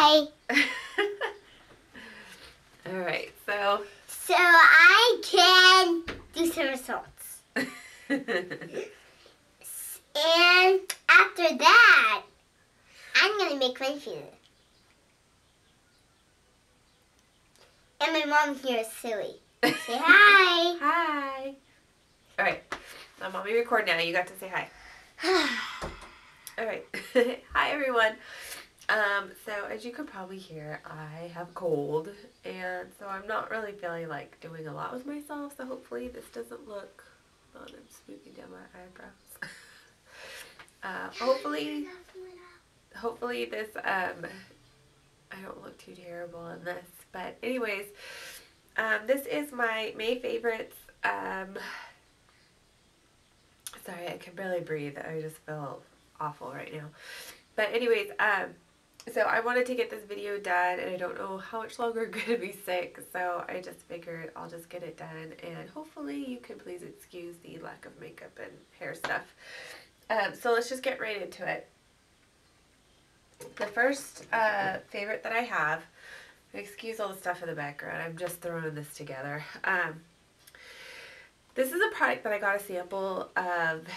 Hi. Alright, so I can do some results. And after that, I'm going to make my food. And my mom here is silly. Say hi. Hi. Alright, now mommy record now. You got to say hi. Alright. Hi everyone. So as you can probably hear, I have a cold, and so I'm not really feeling like doing a lot with myself, so hopefully this doesn't look, oh, I'm smoothing down my eyebrows. Hopefully this, I don't look too terrible in this, but anyways, this is my May favorites. Sorry, I can barely breathe. I just feel awful right now. But anyways, so I wanted to get this video done, and I don't know how much longer I'm going to be sick, so I just figured I'll just get it done, and hopefully you can please excuse the lack of makeup and hair stuff. So let's just get right into it. The first favorite that I have, excuse all the stuff in the background, I'm just throwing this together. This is a product that I got a sample of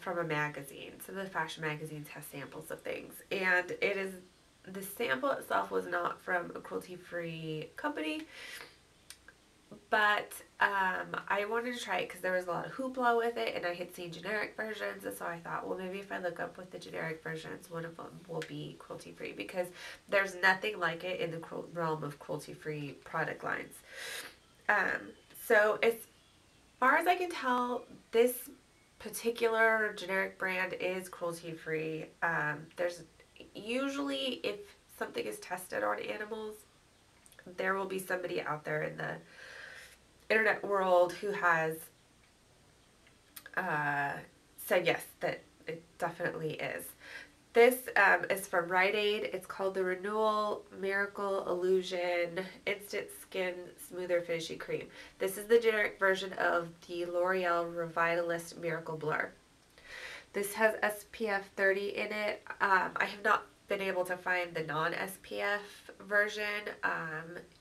from a magazine. Some of the fashion magazines have samples of things. And the sample itself was not from a cruelty-free company. But I wanted to try it because there was a lot of hoopla with it. And I had seen generic versions. And so I thought, well, maybe if I look up with the generic versions, one of them will be cruelty-free. Because there's nothing like it in the realm of cruelty-free product lines. So it's, as far as I can tell, this particular generic brand is cruelty-free. There's usually, if something is tested on animals, there will be somebody out there in the internet world who has said yes, that it definitely is. This is from Rite Aid. It's called the Renewal Miracle Illusion Instant Skin Smoother Fishy Cream. This is the generic version of the L'Oreal Revitalist Miracle Blur. This has SPF 30 in it. I have not been able to find the non-SPF version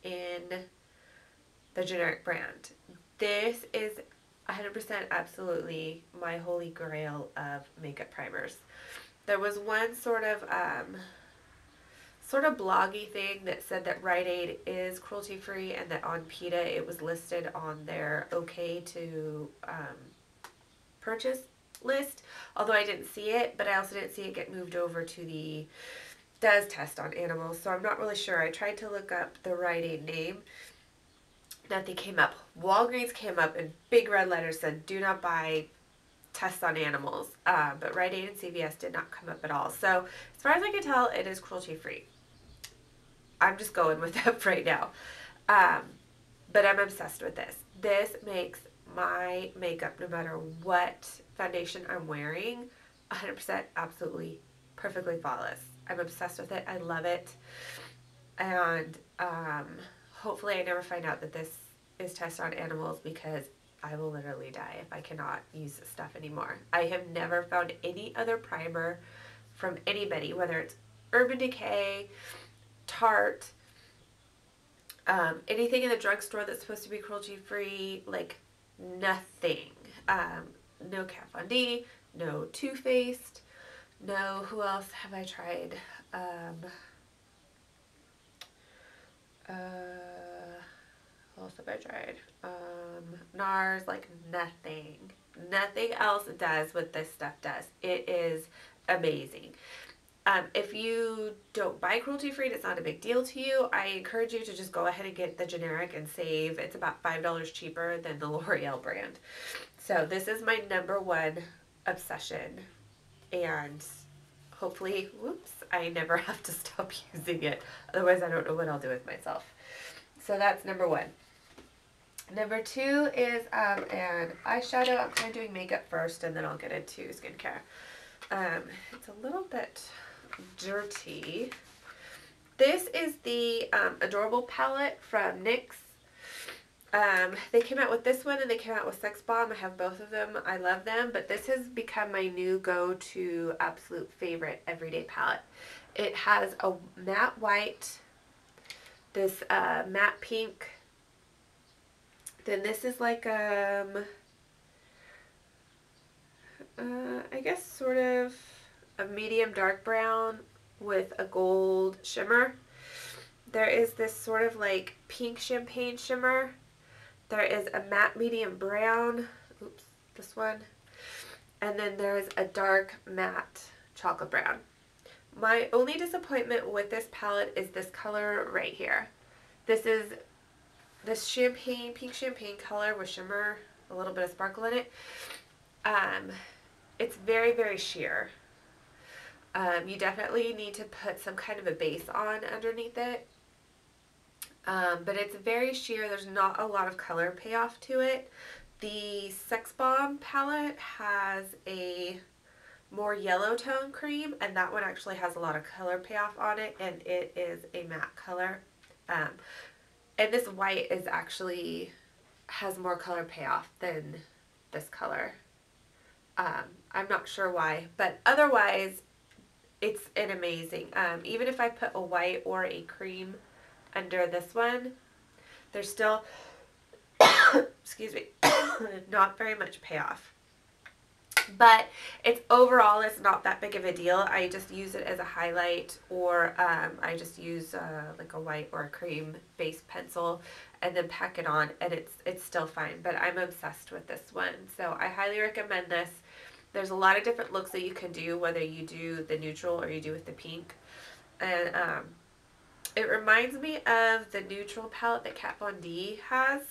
in the generic brand. This is 100% absolutely my holy grail of makeup primers. There was one sort of bloggy thing that said that Rite Aid is cruelty-free, and that on PETA it was listed on their okay to purchase list, although I didn't see it, but I also didn't see it get moved over to the does test on animals, so I'm not really sure. I tried to look up the Rite Aid name. Nothing came up. Walgreens came up in big red letters, said do not buy tests on animals, but Rite Aid and CVS did not come up at all. So as far as I can tell, it is cruelty-free. I'm just going with that right now. But I'm obsessed with this. This makes my makeup, no matter what foundation I'm wearing, 100% absolutely perfectly flawless. I'm obsessed with it. I love it. And hopefully I never find out that this is tested on animals, because I will literally die if I cannot use this stuff anymore. I have never found any other primer from anybody, whether it's Urban Decay, Tarte, anything in the drugstore that's supposed to be cruelty-free, like nothing. No Kat Von D, no Too Faced, no, who else have I tried? What else have I tried? NARS, like nothing. Nothing else does what this stuff does. It is amazing. If you don't buy cruelty-free, it's not a big deal to you. I encourage you to just go ahead and get the generic and save. It's about $5 cheaper than the L'Oreal brand. So this is my #1 obsession. And hopefully, whoops, I never have to stop using it. Otherwise, I don't know what I'll do with myself. So that's #1. #2 is an eyeshadow. I'm kind of doing makeup first, and then I'll get into skincare. It's a little bit dirty. This is the Adorable palette from NYX. They came out with this one and they came out with Sex Bomb. I have both of them. I love them, but this has become my new go-to absolute favorite everyday palette. It has a matte white, this matte pink, then this is like I guess sort of a medium dark brown with a gold shimmer. There is this sort of like pink champagne shimmer. There is a matte medium brown, oops, this one, and then there's a dark matte chocolate brown. My only disappointment with this palette is this color right here. This is this champagne, pink champagne color with shimmer, a little bit of sparkle in it. It's very, very sheer. You definitely need to put some kind of a base on underneath it. But it's very sheer. There's not a lot of color payoff to it. The Sex Bomb palette has a more yellow tone cream, and that one actually has a lot of color payoff on it, and it is a matte color. And this white is actually has more color payoff than this color. I'm not sure why, but otherwise it's an amazing. Even if I put a white or a cream under this one, there's still, excuse me, not very much payoff. But it's overall, it's not that big of a deal. I just use it as a highlight, or I just use like a white or a cream base pencil and then pack it on, and it's still fine. But I'm obsessed with this one, so I highly recommend this. There's a lot of different looks that you can do, whether you do the neutral or you do with the pink. And it reminds me of the neutral palette that Kat Von D has.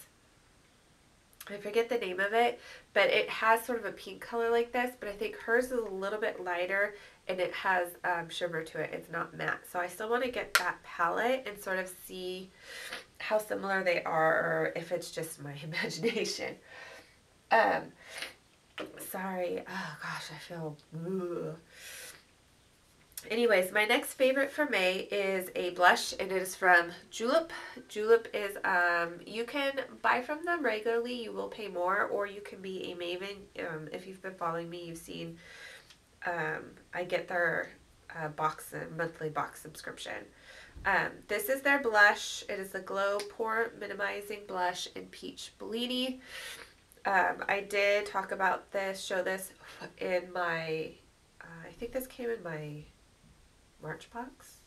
I forget the name of it, but it has sort of a pink color like this, but I think hers is a little bit lighter and it has shimmer to it. It's not matte. So I still want to get that palette and sort of see how similar they are, or if it's just my imagination. Sorry. Oh gosh, I feel... Ugh. Anyways, my next favorite for May is a blush, and it is from Julep. Julep is, you can buy from them regularly. You will pay more, or you can be a Maven. If you've been following me, you've seen I get their monthly box subscription. This is their blush. It is the Glow Pore Minimizing Blush in Peach Bellini. I did talk about this, show this in my, I think this came in my March box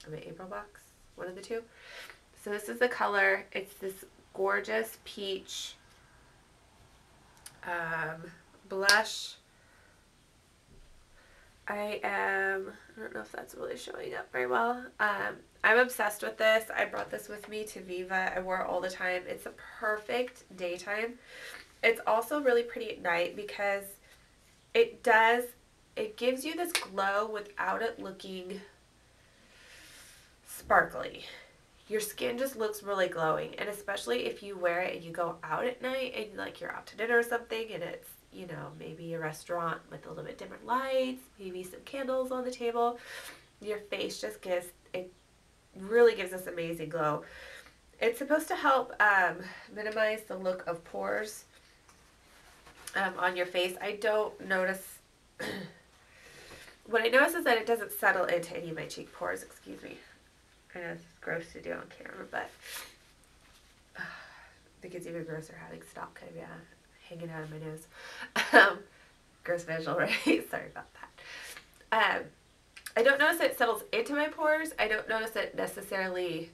or my April box, one of the two. So this is the color. It's this gorgeous peach blush. I don't know if that's really showing up very well. I'm obsessed with this. I brought this with me to Viva. I wore it all the time. It's a perfect daytime. It's also really pretty at night because it gives you this glow without it looking sparkly. Your skin just looks really glowing, and especially if you wear it and you go out at night and like you're out to dinner or something, and it's, you know, maybe a restaurant with a little bit different lights, maybe some candles on the table. Your face just really gives this amazing glow. It's supposed to help minimize the look of pores on your face. I don't notice... What I notice is that it doesn't settle into any of my cheek pores. Excuse me. I know it's gross to do on camera, but I think it's even grosser having stock kind of hanging out of my nose. Gross visual, right? Sorry about that. I don't notice that it settles into my pores. I don't notice that it necessarily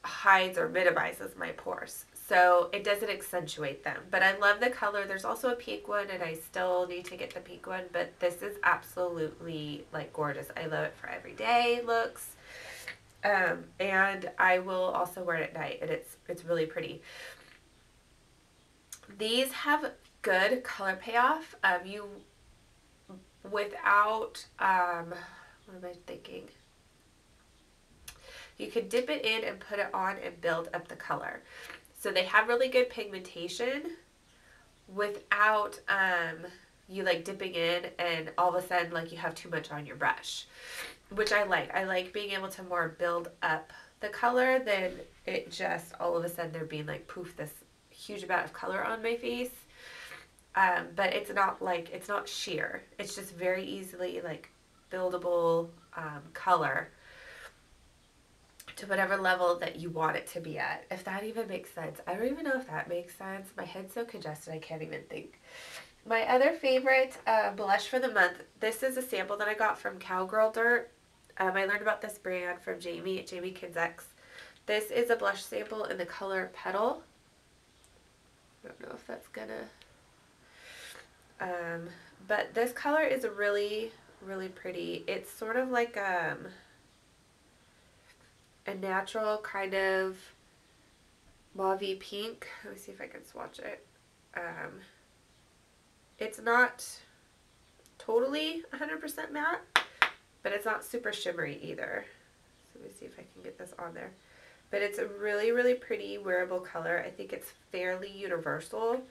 hides or minimizes my pores. So it doesn't accentuate them. But I love the color. There's also a pink one, and I still need to get the pink one. But this is absolutely, like, gorgeous. I love it for everyday looks. And I will also wear it at night, and it's really pretty. These have good color payoff. Without, what am I thinking? You could dip it in and put it on and build up the color. So they have really good pigmentation without you like dipping in and all of a sudden like you have too much on your brush, which I like. I like being able to more build up the color, then it just all of a sudden there being like poof, this huge amount of color on my face. But it's not like, it's not sheer. It's just very easily like buildable color to whatever level that you want it to be at. If that even makes sense. I don't even know if that makes sense. My head's so congested I can't even think. My other favorite blush for the month, this is a sample that I got from Cowgirl Dirt. I learned about this brand from Jamie at Jamie Kinzex. This is a blush sample in the color Petal. I don't know if that's gonna... but this color is really, really pretty. It's sort of like a natural kind of mauve-y pink. Let me see if I can swatch it. It's not totally 100% matte, but it's not super shimmery either. So let me see if I can get this on there. But it's a really, really pretty wearable color. I think it's fairly universal.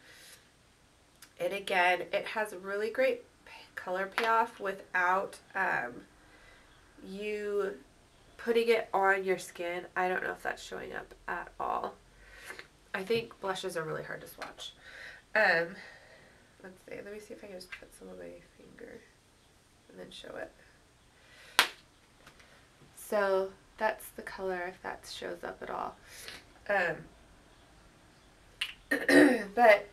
And again, it has a really great color payoff without you putting it on your skin. I don't know if that's showing up at all. I think blushes are really hard to swatch. Let's see. Let me see if I can just put some on my finger and then show it. So that's the color, if that shows up at all. But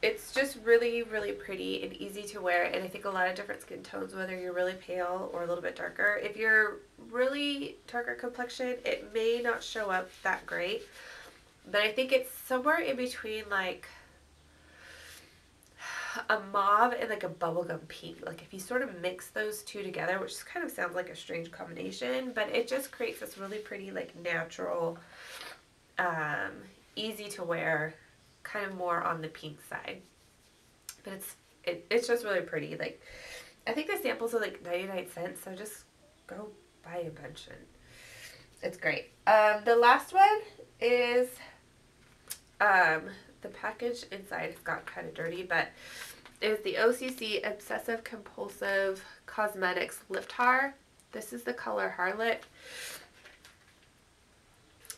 it's just really, really pretty and easy to wear, and I think a lot of different skin tones, whether you're really pale or a little bit darker. If you're really darker complexion, it may not show up that great, but I think it's somewhere in between like a mauve and like a bubblegum pink. Like if you sort of mix those two together, which kind of sounds like a strange combination, but it just creates this really pretty like natural, easy to wear, kind of more on the pink side. But it's just really pretty. Like I think the samples are like 99 cents, so just go buy a bunch and it's great. The last one is the package inside has got kind of dirty, but is the OCC Obsessive Compulsive Cosmetics Lip Tar. This is the color Harlow.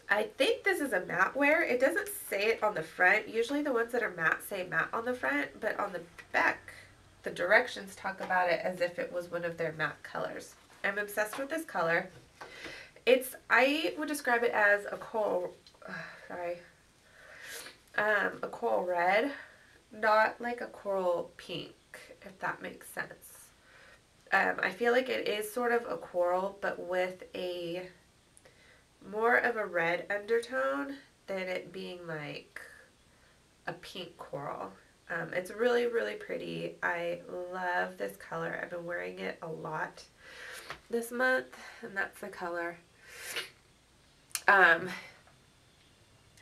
I think this is a matte wear. It doesn't say it on the front. Usually the ones that are matte say matte on the front, but on the back, the directions talk about it as if it was one of their matte colors. I'm obsessed with this color. I would describe it as a coral, a coral red, not like a coral pink, if that makes sense. I feel like it is sort of a coral, but with a more of a red undertone than it being like a pink coral. It's really, really pretty. I love this color. I've been wearing it a lot this month, and that's the color.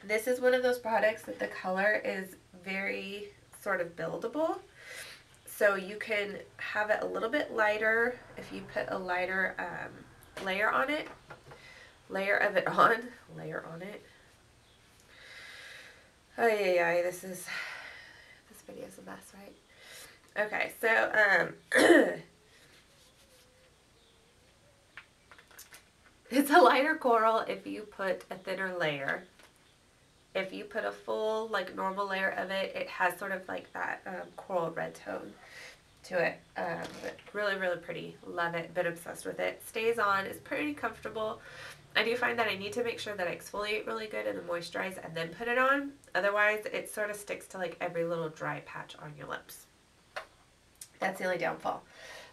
This is one of those products that the color is very sort of buildable. So you can have it a little bit lighter if you put a lighter layer of it on. Oh yeah, this video's a mess, right? Okay, so it's a lighter coral if you put a thinner layer. If you put a full, like, normal layer of it, it has sort of like that coral red tone to it. But really, really pretty. Love it. Been obsessed with it. Stays on. Is pretty comfortable. I do find that I need to make sure that I exfoliate really good and then moisturize and then put it on. Otherwise, it sort of sticks to, like, every little dry patch on your lips. That's the only downfall.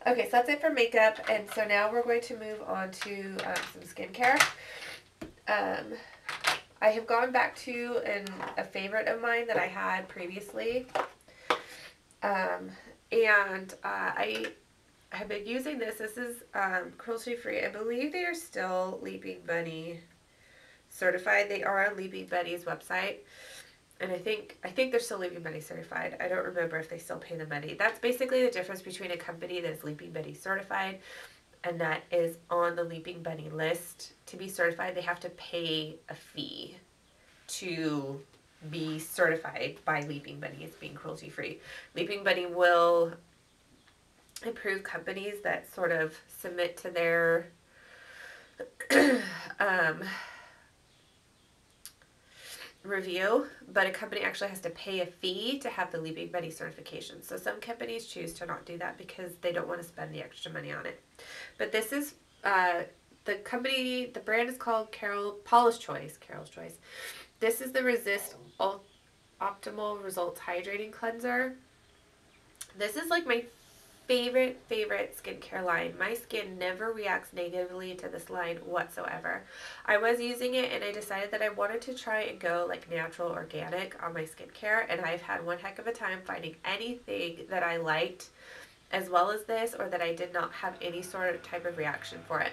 Okay, so that's it for makeup. And so now we're going to move on to some skincare. I have gone back to a favorite of mine that I had previously, and I have been using this. This is cruelty-free. I believe they are still Leaping Bunny certified. They are on Leaping Bunny's website, and I think they're still Leaping Bunny certified. I don't remember if they still pay the money. That's basically the difference between a company that is Leaping Bunny certified and that is on the Leaping Bunny list. To be certified, they have to pay a fee to be certified by Leaping Bunny as being cruelty-free. Leaping Bunny will approve companies that sort of submit to their review, but a company actually has to pay a fee to have the Leaping Betty certification. So some companies choose to not do that because they don't want to spend the extra money on it. But this is the brand is called Paula's Choice. Carol's Choice. This is the Resist Optimal Results Hydrating Cleanser. This is like my favorite skincare line. My skin never reacts negatively to this line whatsoever. I was using it and I decided that I wanted to try and go like natural organic on my skincare, and I've had one heck of a time finding anything that I liked as well as this, or that I did not have any sort of type of reaction for it.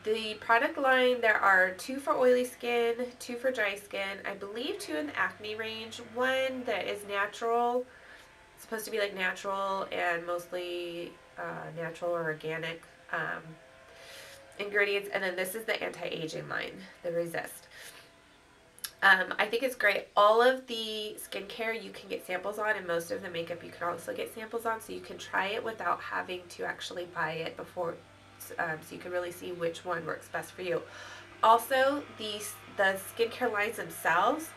The product line, there are 2 for oily skin, 2 for dry skin, I believe 2 in the acne range, 1 that is natural, supposed to be like natural and mostly natural or organic ingredients, and then this is the anti-aging line, the Resist. I think it's great. All of the skincare you can get samples on, and most of the makeup you can also get samples on, so you can try it without having to actually buy it before, so you can really see which one works best for you. Also, the skincare lines themselves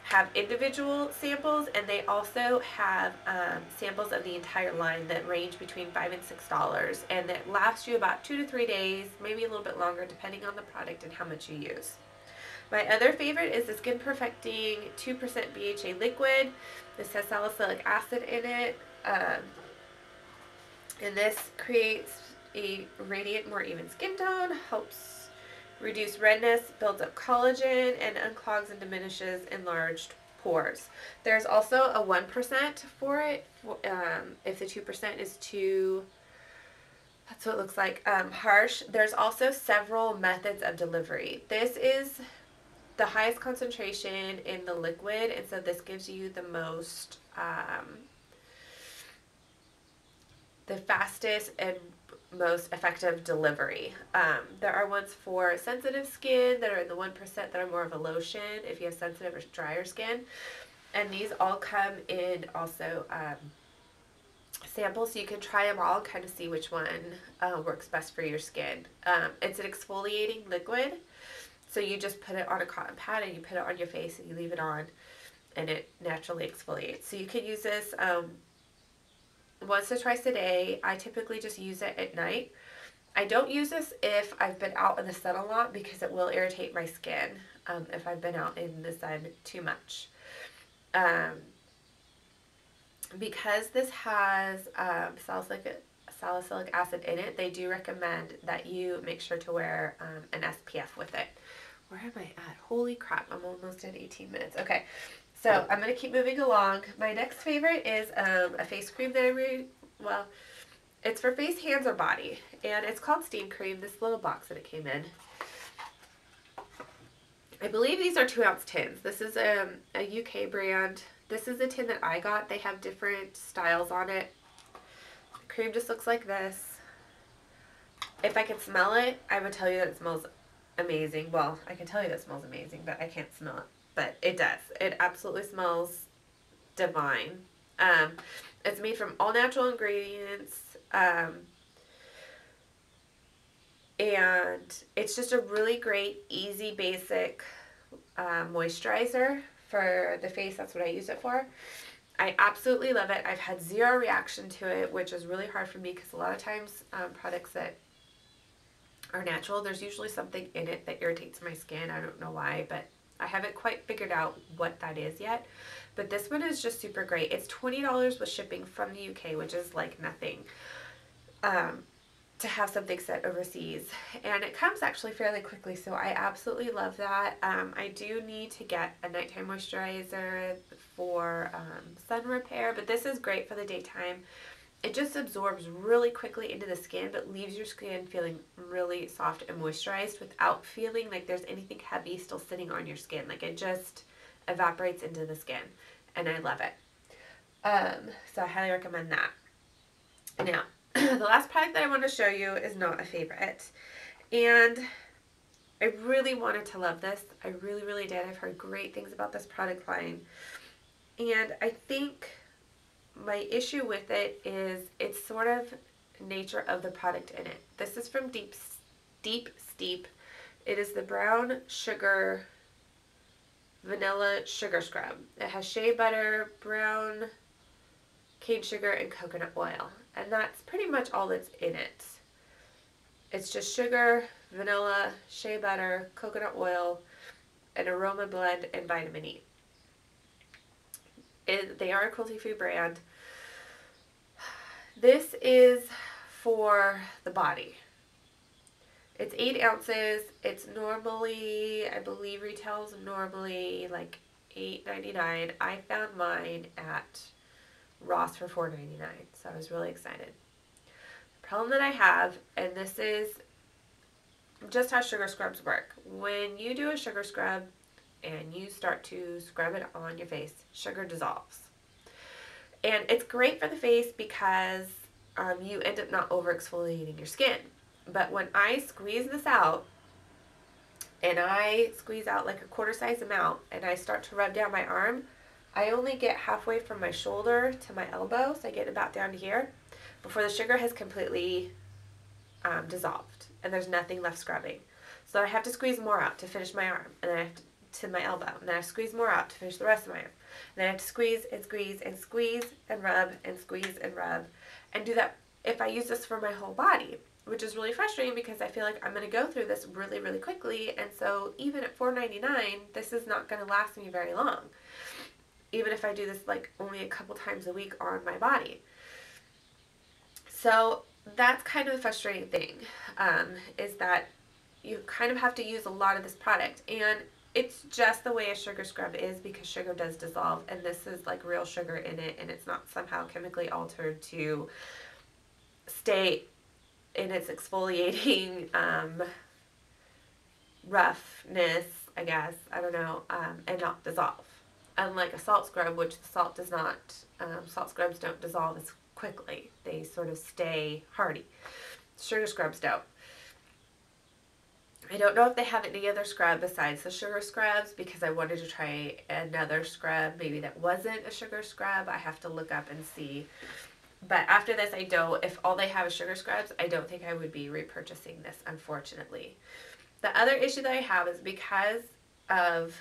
have individual samples, and they also have samples of the entire line that range between $5 and $6, and that last you about 2 to 3 days, maybe a little bit longer depending on the product and how much you use. My other favorite is the Skin Perfecting 2% BHA liquid. This has salicylic acid in it, and this creates a radiant, more even skin tone, helps reduce redness, builds up collagen, and unclogs and diminishes enlarged pores. There's also a 1% for it, if the 2% is too, that's what it looks like, harsh. There's also several methods of delivery. This is the highest concentration in the liquid, and so this gives you the most, the fastest and most effective delivery. There are ones for sensitive skin that are in the 1% that are more of a lotion if you have sensitive or drier skin, and these all come in also samples, so you can try them all and kind of see which one works best for your skin. It's an exfoliating liquid. So you just put it on a cotton pad and you put it on your face and you leave it on, and it naturally exfoliates. So you can use this once or twice a day. I typically just use it at night. I don't use this if I've been out in the sun a lot because it will irritate my skin if I've been out in the sun too much. Because this has salicylic acid in it, they do recommend that you make sure to wear an SPF with it. Where am I at? Holy crap, I'm almost at 18 minutes. Okay, so I'm going to keep moving along. My next favorite is a face cream that it's for face, hands, or body, and it's called SteamCream, this little box that it came in. I believe these are 2-ounce tins. This is a UK brand. This is the tin that I got. They have different styles on it. The cream just looks like this. If I could smell it, I would tell you that it smells amazing. Well, I can tell you that it smells amazing, but I can't smell it. But it does. It absolutely smells divine. It's made from all natural ingredients. And it's just a really great, easy, basic moisturizer for the face. That's what I use it for. I absolutely love it. I've had zero reaction to it, which is really hard for me because a lot of times products that are natural, there's usually something in it that irritates my skin. I don't know why, but I haven't quite figured out what that is yet. But this one is just super great. It's $20 with shipping from the UK, which is like nothing to have something sent overseas. And it comes actually fairly quickly, so I absolutely love that. I do need to get a nighttime moisturizer for sun repair, but this is great for the daytime. It just absorbs really quickly into the skin, but leaves your skin feeling really soft and moisturized without feeling like there's anything heavy still sitting on your skin. Like, it just evaporates into the skin, and I love it. So I highly recommend that. Now, the last product that I want to show you is not a favorite, and I really wanted to love this. I really, really did. I've heard great things about this product line, and I think my issue with it is it's sort of nature of the product in it. This is from Deep Steep. It is the brown sugar Vanilla Sugar Scrub. It has shea butter, brown cane sugar, and coconut oil. And that's pretty much all that's in it. It's just sugar, vanilla, shea butter, coconut oil, an aroma blend, and vitamin E. They are a cruelty-free brand. This is for the body. It's 8 ounces. It's normally, I believe, retails normally like $8.99. I found mine at Ross for $4.99, so I was really excited. The problem that I have, and this is just how sugar scrubs work. When you do a sugar scrub and you start to scrub it on your face, sugar dissolves. And it's great for the face because you end up not over exfoliating your skin. But when I squeeze this out, and I squeeze out like a quarter size amount, and I start to rub down my arm, I only get halfway from my shoulder to my elbow, so I get about down to here, before the sugar has completely dissolved, and there's nothing left scrubbing. So I have to squeeze more out to finish my arm, and then I have to my elbow, and then I squeeze more out to finish the rest of my arm. And then I have to squeeze and squeeze and squeeze and rub and squeeze and rub, and do that if I use this for my whole body, which is really frustrating because I feel like I'm going to go through this really, really quickly, and so even at $4.99, this is not going to last me very long, even if I do this like only a couple times a week on my body. So that's kind of the frustrating thing, is that you kind of have to use a lot of this product, and it's just the way a sugar scrub is because sugar does dissolve, and this is like real sugar in it, and it's not somehow chemically altered to stay in its exfoliating roughness, I guess, I don't know, and not dissolve. Unlike a salt scrub, which the salt does not, salt scrubs don't dissolve as quickly. They sort of stay hardy. Sugar scrubs don't. I don't know if they have any other scrub besides the sugar scrubs, because I wanted to try another scrub, maybe that wasn't a sugar scrub. I have to look up and see. But after this, if all they have is sugar scrubs, I don't think I would be repurchasing this, unfortunately. The other issue that I have is because of,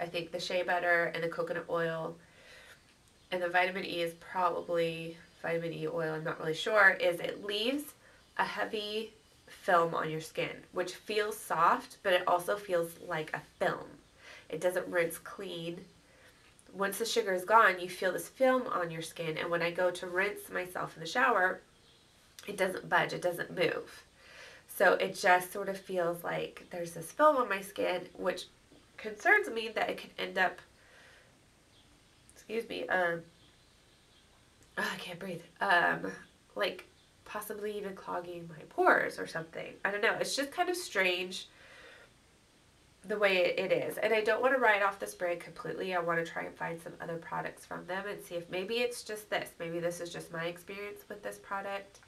I think, the shea butter and the coconut oil, and the vitamin E is probably vitamin E oil, I'm not really sure, is it leaves a heavy film on your skin, which feels soft, but it also feels like a film. It doesn't rinse clean. Once the sugar is gone, you feel this film on your skin, and when I go to rinse myself in the shower, it doesn't budge, it doesn't move. So it just sort of feels like there's this film on my skin, which concerns me that it could end up, excuse me, I can't breathe, like possibly even clogging my pores or something. I don't know, it's just kind of strange the way it is. And I don't want to write off this brand completely. I want to try and find some other products from them and see if maybe it's just this. Maybe this is just my experience with this product.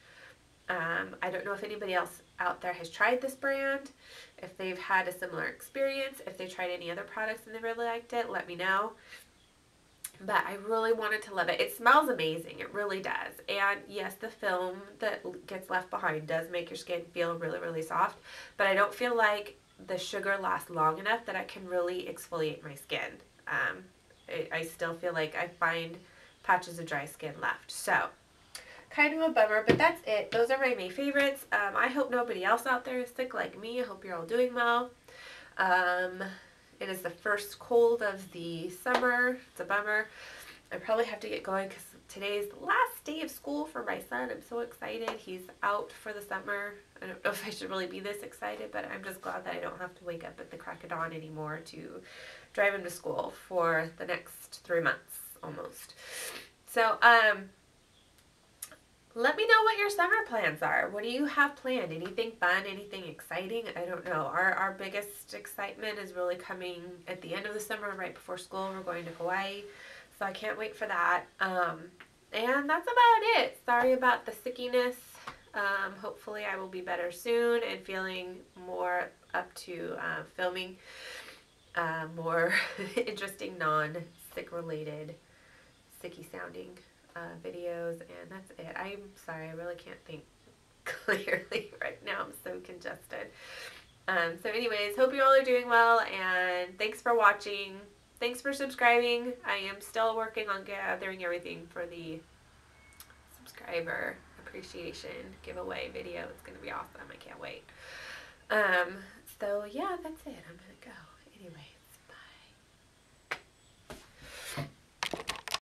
I don't know if anybody else out there has tried this brand, if they've had a similar experience, if they tried any other products and they really liked it, let me know. But I really wanted to love it. It smells amazing. It really does. And yes, the film that gets left behind does make your skin feel really, really soft. But I don't feel like the sugar lasts long enough that I can really exfoliate my skin. I still feel like I find patches of dry skin left. So, kind of a bummer, but that's it. Those are my May favorites. I hope nobody else out there is sick like me. I hope you're all doing well. It is the first cold of the summer. It's a bummer. I probably have to get going because today's the last day of school for my son. I'm so excited. He's out for the summer. I don't know if I should really be this excited, but I'm just glad that I don't have to wake up at the crack of dawn anymore to drive him to school for the next 3 months almost. So, let me know what your summer plans are. What do you have planned? Anything fun? Anything exciting? I don't know. Our biggest excitement is really coming at the end of the summer, right before school. We're going to Hawaii, so I can't wait for that. And that's about it. Sorry about the sickiness. Hopefully I will be better soon and feeling more up to filming more interesting non-sick related, sicky sounding videos, and that's it. I'm sorry, I really can't think clearly right now. I'm so congested. So anyways, hope you all are doing well, and thanks for watching. Thanks for subscribing. I am still working on gathering everything for the subscriber appreciation giveaway video. It's going to be awesome. I can't wait. So yeah, that's it. I'm going to go. Anyways.